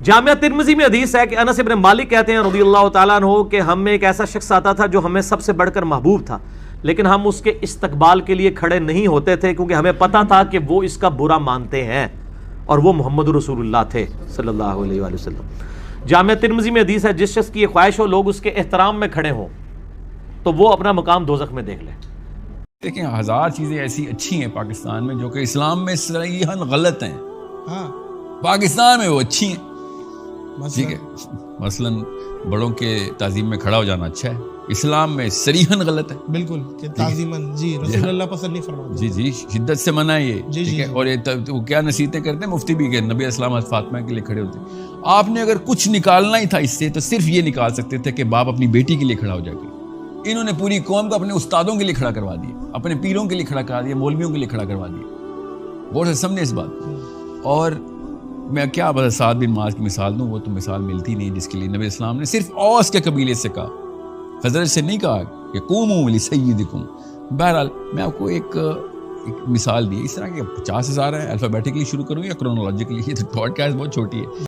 جامعہ ترمذی میں حدیث ہے کہ انس ابن مالک کہتے ہیں رضی اللہ تعالیٰ عنہ کہ ہم میں ایک ایسا شخص آتا تھا جو ہمیں سب سے بڑھ کر محبوب تھا، لیکن ہم اس کے استقبال کے لیے کھڑے نہیں ہوتے تھے کیونکہ ہمیں پتا تھا کہ وہ اس کا برا مانتے ہیں، اور وہ محمد رسول اللہ تھے صلی اللہ علیہ وآلہ وسلم۔ جامعہ ترمذی میں حدیث ہے جس شخص کی یہ خواہش ہو لوگ اس کے احترام میں کھڑے ہوں تو وہ اپنا مقام دوزخ میں دیکھ لے۔ دیکھیں ہزار چیزیں ایسی اچھی ہیں پاکستان میں جو کہ اسلام میں صریحاً غلط ہیں، پاکستان میں وہ اچھی ہیں، ٹھیک ہے۔ مثلاً بڑوں کے تعظیم میں کھڑا ہو جانا اچھا ہے، اسلام میں صریحاً غلط ہے، بالکل کہ تعظیماً جی رسول اللہ پسند نہیں فرماتے، جی شدت سے منع ہے یہ، ٹھیک ہے۔ اور وہ کیا نصیحتیں کرتے ہیں مفتی بھی کہ نبی اسلام فاطمہ کے لیے کھڑے ہوتے ہیں۔ آپ نے اگر کچھ نکالنا ہی تھا اس سے تو صرف یہ نکال سکتے تھے کہ باپ اپنی بیٹی کے لیے کھڑا ہو جائے گا۔ انہوں نے پوری قوم کو اپنے استادوں کے لیے کھڑا کروا دیا، اپنے پیروں کے لیے کھڑا کروا دیا، مولویوں کے لیے کھڑا کروا دیا۔ غور سے سمجھے اس بات۔ اور میں کیا بس سعد بن معاذ کی مثال دوں، وہ تو مثال ملتی نہیں جس کے لیے نبی اسلام نے صرف اوس کے قبیلے سے کہا، حضرت سے نہیں کہا کہ قوموا لسیدکم۔ بہرحال میں آپ کو ایک مثال دی، اس طرح کے 50,000 ہیں۔ الفابیٹکلی شروع کروں یا کرونالوجیکلی؟ یہ تو پوڈ کاسٹ بہت چھوٹی ہے۔